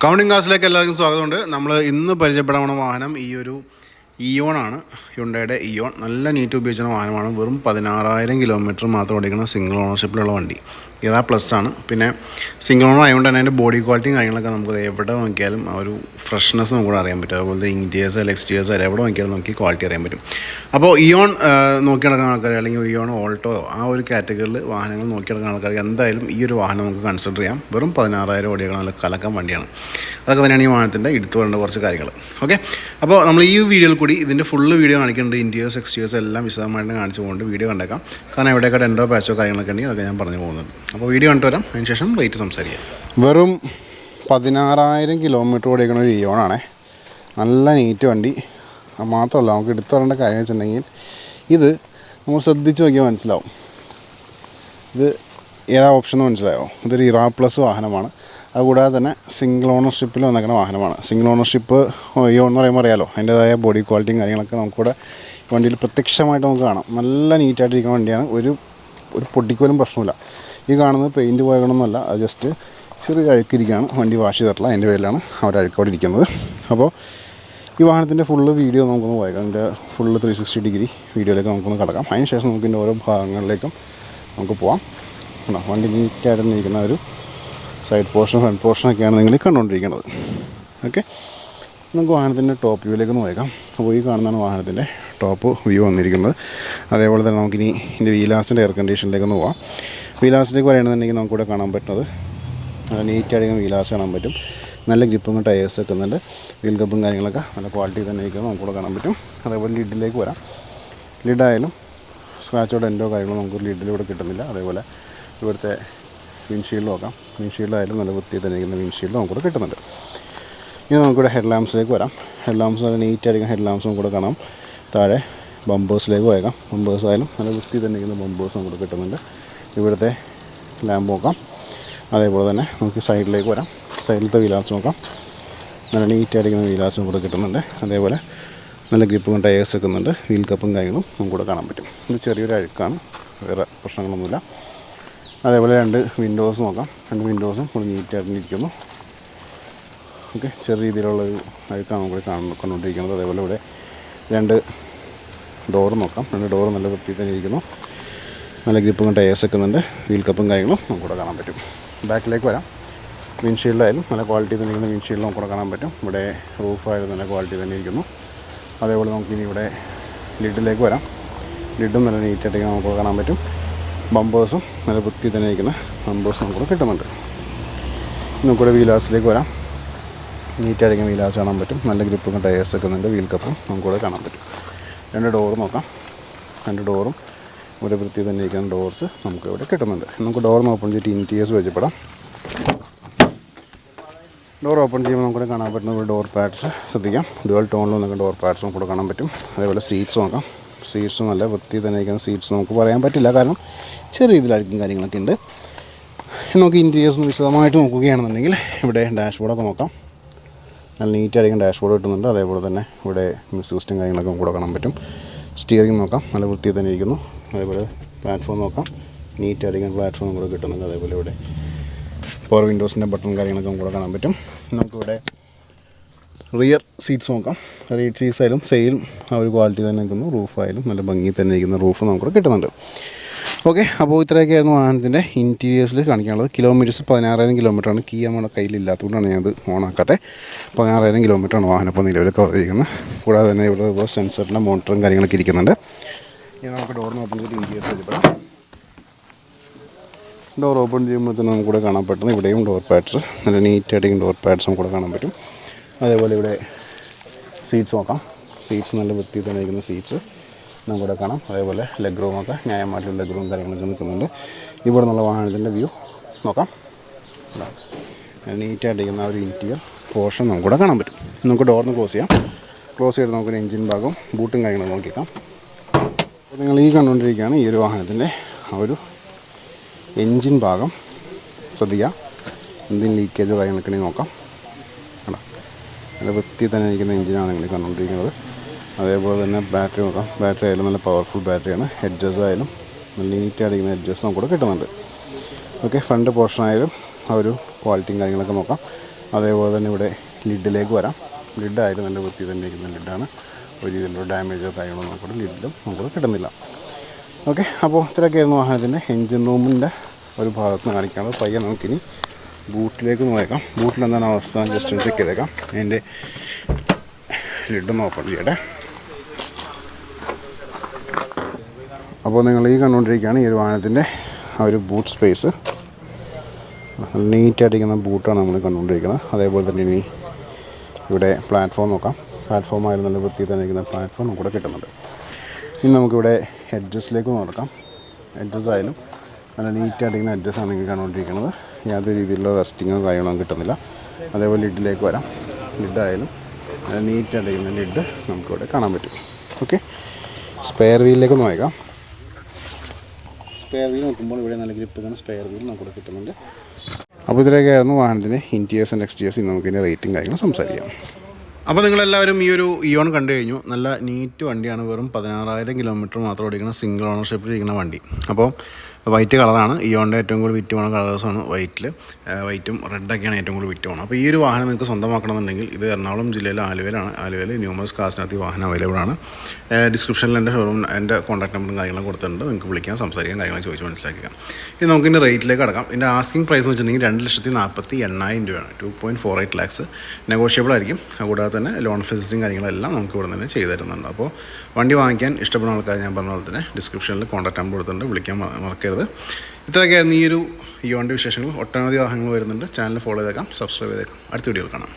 Counting ക്ലാസ്സിലേക്ക് എല്ലാവർക്കും സ്വാഗതമുണ്ട്. നമ്മൾ ഇന്ന് പരിചയപ്പെടാൻ പോണ വാഹനം ഈ ഒരു ഇയോൺ ആണ്. ഹ്യുണ്ടായുടെ ഇയോൺ നല്ല നീറ്റ് ഉപയോഗിച്ച വാഹനമാണ്. വെറും 16,000 കിലോമീറ്റർ മാത്രം ഓടിക്കുന്ന സിംഗിൾ ഓണർഷിപ്പിലുള്ള വണ്ടി. ഇതാ പ്ലസ് ആണ്. പിന്നെ സിംഗിൾ ഓണർ ആയതുകൊണ്ട് തന്നെ അതിൻ്റെ ബോഡി ക്വാളിറ്റിയും കാര്യങ്ങളൊക്കെ നമുക്ക് എവിടെ നോക്കിയാലും ആ ഒരു ഫ്രഷ്നെസ് നമുക്ക് അറിയാൻ പറ്റും. അതുപോലെ ഇൻറ്റീരിയേഴ്സ് അല്ലെങ്കിൽ എക്സ്റ്റീരിയേഴ്സ് എവിടെ നോക്കിയാലും നമുക്ക് ക്വാളിറ്റി അറിയാൻ പറ്റും. അപ്പോൾ ഇയോൺ നോക്കി നടക്കുന്ന ആൾക്കാർ അല്ലെങ്കിൽ ഇയോൺ ഓൾട്ടോ ആ ഒരു കാറ്റഗറിയിൽ വാഹനങ്ങൾ നോക്കി നടക്കുന്ന ആൾക്കാർക്ക് എന്തായാലും ഈ ഒരു വാഹനം നമുക്ക് കൺസിഡർ ചെയ്യാം. വെറും 16,000 ഓടിക്കുന്ന നല്ല കലക്കം വണ്ടിയാണ്. അതൊക്കെ തന്നെയാണ് ഈ വാഹനത്തിൻ്റെ എടുത്തു വരേണ്ട കുറച്ച് കാര്യങ്ങൾ. ഓക്കെ, അപ്പോൾ നമ്മൾ ഈ വീഡിയോയിൽ കൂടി ഇതിൻ്റെ ഫുള്ള് വീഡിയോ കാണിക്കുന്നുണ്ട്. ഇൻറ്റീരിയേഴ്സ് എക്സ്റ്റീരിയേഴ്സ് എല്ലാം വിശദമായിട്ട് കാണിച്ചു പോകുന്നുണ്ട്. വീഡിയോ കണ്ടേക്കാം. കാരണം എവിടെയൊക്കെ ഡെൻഡോ പാച്ചോ കാര്യങ്ങളൊക്കെ ഉണ്ടെങ്കിൽ അതൊക്കെ ഞാൻ പറഞ്ഞു പോകുന്നുണ്ട്. അപ്പോൾ വീഡിയോ കണ്ടു വരാം, അതിന് ശേഷം റേറ്റ് സംസാരിക്കാം. വെറും 16,000 കിലോമീറ്റർ ഓടിക്കുന്ന ഒരു ഇയോണാണേ. നല്ല നീറ്റ് വണ്ടി. മാത്രമല്ല നമുക്ക് എടുത്തു വരേണ്ട കാര്യം വെച്ചിട്ടുണ്ടെങ്കിൽ ഇത് നമ്മൾ ശ്രദ്ധിച്ച് നോക്കിയാൽ മനസ്സിലാവും. ഇത് ഏതാ ഓപ്ഷൻ എന്ന് മനസ്സിലായോ? ഇതൊരു ഇറാ പ്ലസ് വാഹനമാണ്. അതുകൂടാതെ തന്നെ സിംഗിൾ ഓണർഷിപ്പിൽ വന്നേക്കുന്ന വാഹനമാണ്. സിംഗിൾ ഓണർഷിപ്പ് ഇയോൺ എന്ന് പറയുമ്പോൾ അറിയാലോ, അതിൻ്റേതായ ബോഡി ക്വാളിറ്റിയും കാര്യങ്ങളൊക്കെ നമുക്കിവിടെ വണ്ടിയിൽ പ്രത്യക്ഷമായിട്ട് നമുക്ക് കാണാം. നല്ല നീറ്റായിട്ടിരിക്കുന്ന വണ്ടിയാണ്. ഒരു പൊട്ടിക്കോലും പ്രശ്നമില്ല. ഈ കാണുന്നത് പെയിൻറ്റ് പോയണമെന്നല്ല, അത് ജസ്റ്റ് ചെറിയ അഴുക്കിരിക്കുകയാണ്. വണ്ടി വാഷ് ചെയ്തിട്ടില്ല, അതിൻ്റെ പേരിലാണ് അവർ അഴുക്കോടെ ഇരിക്കുന്നത്. അപ്പോൾ ഈ വാഹനത്തിൻ്റെ ഫുള്ള് വീഡിയോ നമുക്കൊന്ന് പോയേക്കാം. അതിൻ്റെ ഫുള്ള് 360 ഡിഗ്രി വീഡിയോയിലേക്ക് നമുക്കൊന്ന് കിടക്കാം. അതിന് ശേഷം നമുക്ക് ഇതിൻ്റെ ഓരോ ഭാഗങ്ങളിലേക്കും നമുക്ക് പോകാം. വണ്ടി നീറ്റായിട്ട് തന്നെ ഇരിക്കുന്ന ഒരു സൈഡ് പോർഷൻ ഫ്രണ്ട് പോർഷനൊക്കെയാണ് നിങ്ങൾ കണ്ടുകൊണ്ടിരിക്കുന്നത്. ഓക്കെ, നമുക്ക് വാഹനത്തിൻ്റെ ടോപ്പ് വ്യൂയിലേക്ക് ഒന്ന് പോയേക്കാം. അപ്പോൾ ഈ കാണുന്നതാണ് വാഹനത്തിൻ്റെ ടോപ്പ് വ്യൂ വന്നിരിക്കുന്നത്. അതേപോലെ തന്നെ നമുക്കിനി ഇതിൻ്റെ വീലാസിൻ്റെ എയർ കണ്ടീഷനിലേക്ക് ഒന്ന് പോകാം. വീലാസിലേക്ക് പറയുകയാണെന്നുണ്ടെങ്കിൽ നമുക്കിവിടെ കാണാൻ പറ്റുന്നത് നല്ല നീറ്റായിട്ട് വീലാസ് കാണാൻ പറ്റും. നല്ല ഗ്രിപ്പും ടയേഴ്സ് വെക്കുന്നുണ്ട്. വീൽ കപ്പും കാര്യങ്ങളൊക്കെ നല്ല ക്വാളിറ്റി തന്നെ ഇരിക്കുന്നത് നമുക്കിവിടെ കാണാൻ പറ്റും. അതേപോലെ ലിഡിലേക്ക് വരാം. ലിഡായാലും സ്ക്രാച്ചോ ഡെൻറ്റോ കാര്യങ്ങളോ നമുക്ക് ലിഡിലൂടെ കിട്ടുന്നില്ല. അതേപോലെ ഇവിടുത്തെ വിൻഷീൽഡ് നോക്കാം. വിൻഷീൽഡായാലും നല്ല വൃത്തി തന്നെ ഇരിക്കുന്ന വിൻഷീൽഡ് നമുക്കിവിടെ കിട്ടുന്നുണ്ട്. ഇനി നമുക്കിവിടെ ഹെഡ് ലാംപ്സിലേക്ക് വരാം. ഹെഡ് ലാംപ്സ് നല്ല നീറ്റായിരിക്കും. ഹെഡ് ലാംപ്സ് നമുക്കിവിടെ കാണാം. താഴെ ബമ്പേഴ്സിലേക്ക് പോയേക്കാം. ബമ്പേഴ്സ് ആയാലും നല്ല വൃത്തി തന്നെ ഇരിക്കുന്ന ബമ്പേഴ്സ് നമുക്ക് കിട്ടുന്നുണ്ട്. ഇവിടുത്തെ ലാമ്പ് നോക്കാം. അതേപോലെ തന്നെ നമുക്ക് സൈഡിലേക്ക് വരാം. സൈഡിലത്തെ വീലാസ് നോക്കാം. നല്ല നീറ്റായിരിക്കുന്ന വീലാസ് നമുക്കിവിടെ കിട്ടുന്നുണ്ട്. അതേപോലെ നല്ല ഗ്രിപ്പും ടയേഴ്സ് വെക്കുന്നുണ്ട്. വീൽ കപ്പും കാര്യങ്ങളും നമുക്കിവിടെ കാണാൻ പറ്റും. ഇത് ചെറിയൊരു അഴുക്കാണ്, വേറെ പ്രശ്നങ്ങളൊന്നുമില്ല. അതേപോലെ രണ്ട് വിൻഡോസ് നോക്കാം. രണ്ട് വിൻഡോസും കൂടി നീറ്റായിട്ട് ഇരിക്കുന്നു. ഓക്കെ, ചെറിയ രീതിയിലുള്ളൊരു അഴുക്കാണ് നമുക്ക് കണ്ടുകൊണ്ടിരിക്കുന്നത്. അതേപോലെ ഇവിടെ രണ്ട് ഡോറ് നോക്കാം. രണ്ട് ഡോറ് നല്ല വൃത്തിയിൽ തന്നെ ഇരിക്കുന്നു. നല്ല ഗ്രിപ്പും ടയേഴ്സ് വെക്കുന്നുണ്ട്. വീൽ കപ്പും കാര്യങ്ങളും നമുക്കിവിടെ കാണാൻ പറ്റും. ബാക്കിലേക്ക് വരാം. വിൻഷീൽഡായാലും നല്ല ക്വാളിറ്റി തന്നെ ഇരിക്കുന്ന വിൻഷീൽഡ് നമുക്കിവിടെ കാണാൻ പറ്റും. ഇവിടെ റൂഫായാലും നല്ല ക്വാളിറ്റി തന്നെ ഇരിക്കുന്നു. അതേപോലെ നമുക്കിനി ഇവിടെ ലിഡിലേക്ക് വരാം. ലിഡും നല്ല നീറ്റായിട്ട് നമുക്കിവിടെ കാണാൻ പറ്റും. ബമ്പേഴ്സും നല്ല വൃത്തി തന്നെ ഇരിക്കുന്ന ബമ്പേഴ്സ് നമുക്കിവിടെ കിട്ടുന്നുണ്ട്. നമുക്കിവിടെ വീലാസിലേക്ക് വരാം. നീറ്റായിരിക്കും വീലാസ് കാണാൻ പറ്റും. നല്ല ഗ്രിപ്പും ടയേഴ്സ് വെക്കുന്നുണ്ട്. വീൽ കപ്പും നമുക്കിവിടെ കാണാൻ പറ്റും. രണ്ട് ഡോറ് നോക്കാം. രണ്ട് ഡോറും ഒരു വൃത്തി തന്നെ ഇരിക്കുന്ന ഡോർസ് നമുക്ക് ഇവിടെ കിട്ടുന്നുണ്ട്. നമുക്ക് ഡോർ ഓപ്പൺ ചെയ്തിട്ട് ഇൻറ്റീരിയേഴ്സ് വെച്ചപ്പെടാം. ഡോർ ഓപ്പൺ ചെയ്യുമ്പോൾ നമുക്കിവിടെ കാണാൻ പറ്റുന്ന ഡോർ പാഡ്സ് ശ്രദ്ധിക്കാം. ഡുവൽ ടോണിൽ നമുക്ക് ഡോർ പാഡ്സ് നമുക്കിവിടെ കാണാൻ പറ്റും. അതേപോലെ സീറ്റ്സ് നോക്കാം. സീറ്റ്സ് നല്ല വൃത്തി തന്നെ ഇരിക്കുന്ന സീറ്റ്സ് നമുക്ക് പറയാൻ പറ്റില്ല, കാരണം ചെറിയ രീതിയിലായിരിക്കും കാര്യങ്ങളൊക്കെ ഉണ്ട്. നമുക്ക് ഇൻറ്റീരിയേഴ്സ് വിശദമായിട്ട് നോക്കുകയാണെന്നുണ്ടെങ്കിൽ ഇവിടെ ഡാഷ്ബോർഡൊക്കെ നോക്കാം. നല്ല നീറ്റായിരിക്കും ഡാഷ്ബോർഡ് കിട്ടുന്നുണ്ട്. അതേപോലെ തന്നെ ഇവിടെ മ്യൂസിക് സിസ്റ്റം കാര്യങ്ങളൊക്കെ നമുക്ക് കാണാൻ പറ്റും. സ്റ്റിയറിംഗ് നോക്കാം. നല്ല വൃത്തി തന്നെ ഇരിക്കുന്നു. അതേപോലെ പ്ലാറ്റ്ഫോം നോക്കാം. നീറ്റായിരിക്കും പ്ലാറ്റ്ഫോം നമുക്ക് കിട്ടുന്നുണ്ട്. അതേപോലെ ഇവിടെ പവർ വിൻഡോസിൻ്റെ ബട്ടൺ കാര്യങ്ങളൊക്കെ നമുക്ക് കാണാൻ പറ്റും. നമുക്കിവിടെ റിയർ സീറ്റ്സ് നോക്കാം. റിയർ സീറ്റ്സ് ആയാലും സെയിലും ആ ഒരു ക്വാളിറ്റി തന്നെ നിൽക്കുന്നു. റൂഫായാലും നല്ല ഭംഗി തന്നെ ഇരിക്കുന്ന റൂഫ് നമുക്കിവിടെ കിട്ടുന്നുണ്ട്. ഓക്കെ, അപ്പോൾ ഇത്രയൊക്കെയായിരുന്നു വാഹനത്തിൻ്റെ ഇൻറ്റീരിയേഴ്സിൽ കാണിക്കാനുള്ളത്. കിലോമീറ്റേഴ്സ് 16,000 കിലോമീറ്ററാണ്. കീ നമ്മുടെ കയ്യിലില്ലാത്തതുകൊണ്ടാണ് ഞാനത് ഓണാക്കാത്തത്. 16,000 കിലോമീറ്ററാണ് വാഹനം ഇപ്പോൾ നിലവിൽ കവർ ചെയ്യുന്നത്. കൂടാതെ തന്നെ ഇവിടെ സെൻസറിൻ്റെ മോണിറ്ററും കാര്യങ്ങളൊക്കെ ഇരിക്കുന്നുണ്ട്. ഇനി നമുക്ക് ഡോറിന് ഓപ്പൺ ചെയ്തിട്ട് ഇൻറ്റീരിയേഴ്സ് വെച്ചപ്പെടാം. ഡോർ ഓപ്പൺ ചെയ്യുമ്പോഴത്തേനും നമുക്കിവിടെ കാണാൻ പറ്റുന്നത് ഇവിടെയും ഡോർ പാഡ്സ് നല്ല നീറ്റായിട്ടേക്കും ഡോർ പാഡ്സ് നമുക്കിവിടെ കാണാൻ പറ്റും. അതേപോലെ ഇവിടെ സീറ്റ്സ് നോക്കാം. സീറ്റ്സ് നല്ല വൃത്തി തന്നെ ഇരിക്കുന്ന സീറ്റ്സ് നമുക്കിവിടെ കാണാം. അതേപോലെ ലെഗ് റൂമൊക്കെ ന്യായമായിട്ടുള്ള ലെഗ് റൂം കാര്യങ്ങളൊക്കെ നിൽക്കുന്നുണ്ട്. ഇവിടെ നിന്നുള്ള വാഹനത്തിൻ്റെ വ്യൂ നോക്കാം. നീറ്റായിട്ടിരിക്കുന്ന ആ ഒരു ഇൻറ്റീരിയർ പോർഷൻ നമുക്കിവിടെ കാണാൻ പറ്റും. നമുക്ക് ഡോറിന് ക്ലോസ് ചെയ്യാം. ക്ലോസ് ചെയ്ത് നമുക്കൊരു എൻജിൻ ഭാഗം ബൂട്ടും കാര്യങ്ങളും നോക്കിയേക്കാം. അപ്പോൾ നിങ്ങൾ ഈ കണ്ടുകൊണ്ടിരിക്കുകയാണ് ഈ ഒരു വാഹനത്തിൻ്റെ ആ ഒരു എൻജിൻ ഭാഗം. ശ്രദ്ധിക്കുക, എന്തെങ്കിലും ലീക്കേജോ കാര്യങ്ങളൊക്കെ ഉണ്ടെങ്കിൽ നോക്കാം. നല്ല വൃത്തി തന്നെ ഇരിക്കുന്ന എൻജിനാണ് നിങ്ങൾ കണ്ടുകൊണ്ടിരിക്കുന്നത്. അതേപോലെ തന്നെ ബാറ്ററി നോക്കാം. ബാറ്ററി ആയാലും നല്ല പവർഫുൾ ബാറ്ററിയാണ്. എഡ്ജസ് ആയാലും നല്ല നീറ്റായിരിക്കുന്ന എഡ്ജസ് നമുക്കിവിടെ കിട്ടുന്നുണ്ട്. ഓക്കെ, ഫ്രണ്ട് പോർഷൻ ആയാലും ആ ഒരു ക്വാളിറ്റിയും കാര്യങ്ങളൊക്കെ നോക്കാം. അതേപോലെ തന്നെ ഇവിടെ ലിഡിലേക്ക് വരാം. ലിഡായാലും നല്ല വൃത്തി തന്നെ ഇരിക്കുന്ന ലിഡാണ്. ഒരു രീതിയിലുള്ള ഡാമേജോ കാര്യങ്ങളോ നോക്കിയിട്ട് ലിഡിലും നമുക്ക് കിട്ടുന്നില്ല. ഓക്കെ, അപ്പോൾ ഇത്രയൊക്കെയായിരുന്നു വാഹനത്തിൻ്റെ എൻജിൻ റൂമിൻ്റെ ഒരു ഭാഗത്ത് നിന്ന് കാണിക്കാനുള്ളത്. പയ്യെ നമുക്കിനി ബൂട്ടിലേക്ക് നോക്കാം. ബൂട്ടിൽ എന്താണ് അവസ്ഥ ജസ്റ്റ് ഒന്ന് ചെക്ക് ചെയ്തേക്കാം. അതിൻ്റെ ലിഡൊന്ന് ഓപ്പൺ ചെയ്യട്ടെ. അപ്പോൾ നിങ്ങൾ ഈ കണ്ടുകൊണ്ടിരിക്കുകയാണ് ഈ ഒരു വാഹനത്തിൻ്റെ ആ ഒരു ബൂട്ട് സ്പേസ്. നീറ്റായിട്ടിരിക്കുന്ന ബൂട്ടാണ് നമ്മൾ കണ്ടുകൊണ്ടിരിക്കുന്നത്. അതേപോലെ തന്നെ ഇനി ഇവിടെ പ്ലാറ്റ്ഫോം നോക്കാം. പ്ലാറ്റ്ഫോം ആയിരുന്നു നല്ല വൃത്തിയിൽ തന്നെ ഇരിക്കുന്ന പ്ലാറ്റ്ഫോം നമുക്കിവിടെ കിട്ടുന്നുണ്ട്. ഇനി നമുക്കിവിടെ എഡ്ജസിലേക്ക് നോക്കാം. എഡ്ജസ് ആയാലും നല്ല നീറ്റായിട്ടിരിക്കുന്ന എഡ്ജസാണ് നിങ്ങൾ കണ്ടുകൊണ്ടിരിക്കുന്നത്. യാതൊരു രീതിയിലുള്ള റസ്റ്റിങ്ങോ കാര്യങ്ങളോ കിട്ടുന്നില്ല. അതേപോലെ ലിഡിലേക്ക് വരാം. ലിഡായാലും നല്ല നീറ്റായിട്ടിരിക്കുന്ന ലിഡ് നമുക്കിവിടെ കാണാൻ പറ്റും. ഓക്കെ, സ്പെയർ വീലിലേക്ക് നോക്കാം. സ്പെയർ വീൽ നോക്കുമ്പോൾ ഇവിടെ നല്ല ഗ്രിപ്പ് സ്പെയർ വീൽ നമുക്കിവിടെ കിട്ടുന്നുണ്ട്. അപ്പോൾ ഇതിലേക്കായിരുന്നു വാഹനത്തിൻ്റെ ഇൻറ്റീരിയേഴ്സ് ആൻഡ് എക്സ്റ്റീരിയേഴ്സ്. നമുക്കിതിൻ്റെ റേറ്റും കാര്യങ്ങളും സംസാരിക്കാം. അപ്പോൾ നിങ്ങളെല്ലാവരും ഈ ഒരു ഇയോൺ കണ്ടു കഴിഞ്ഞു. നല്ല നീറ്റ് വണ്ടിയാണ്. വെറും 16,000 കിലോമീറ്റർ മാത്രം ഓടിക്കുന്ന സിംഗിൾ ഓണർഷിപ്പിൽ ഇരിക്കുന്ന വണ്ടി. അപ്പോൾ വൈറ്റ് കളറാണ്. ഇയോണിൻ്റെ ഏറ്റവും കൂടുതൽ വിറ്റ് പോകുന്ന കളേഴ്സാണ് വൈറ്റും റെഡൊക്കെയാണ് ഏറ്റവും കൂടുതൽ വിറ്റ് പോകുന്നത്. അപ്പോൾ ഈ ഒരു വാഹനം നിങ്ങൾക്ക് സ്വന്തമാക്കണമെന്നുണ്ടെങ്കിൽ ഇത് എറണാകുളം ജില്ലയിലെ ആലുവയിലാണ്. ആലുവയിൽ ന്യൂമറസ് കാസിനകത്ത് വാഹനം അവൈലബിൾ ആണ്. ഡിസ്ക്രിപ്ഷനിൽ എൻ്റെ കോൺടാക്ട് നമ്പറും കാര്യങ്ങളും കൊടുത്തിട്ടുണ്ട്. നിങ്ങൾക്ക് വിളിക്കാം, സംസാരിക്കാം, കാര്യങ്ങൾ ചോദിച്ച് മനസ്സിലാക്കാം. ഇനി നമുക്കിൻ്റെ റേറ്റിലേക്ക് അടക്കാം. ഇതിൻ്റെ ആസ്കിംഗ് പ്രൈസ് എന്ന് വെച്ചിട്ടുണ്ടെങ്കിൽ 2,48,000 രൂപയാണ്. 2.48 lakhs. നെഗോഷ്യബിൾ ആയിരിക്കും. കൂടാതെ തന്നെ ലോൺ ഫെസിലിറ്റിയും കാര്യങ്ങളെല്ലാം നമുക്ക് ഇവിടെ നിന്ന് ചെയ്തു തരുന്നുണ്ട്. അപ്പോൾ വണ്ടി വാങ്ങിക്കാൻ ഇഷ്ടപ്പെടുന്ന ആൾക്കാർ ഞാൻ പറഞ്ഞ പോലെ തന്നെ ഡിസ്ക്രിപ്ഷനിൽ കോൺടാക്ട് നമ്പർ കൊടുത്തിട്ടുണ്ട്. വിളിക്കാൻ മറക്കരുത്. ഇത്രയൊക്കെയായിരുന്നു ഈ ഒരു ഇയോണിൻ്റെ വിശേഷങ്ങൾ. ഒട്ടനവധി വാഹനങ്ങൾ വരുന്നുണ്ട്. ചാനൽ ഫോളോ ചെയ്തേക്കാം, സബ്സ്ക്രൈബ് ചെയ്തേക്കാം. അടുത്ത വീഡിയോയിൽ കാണാം.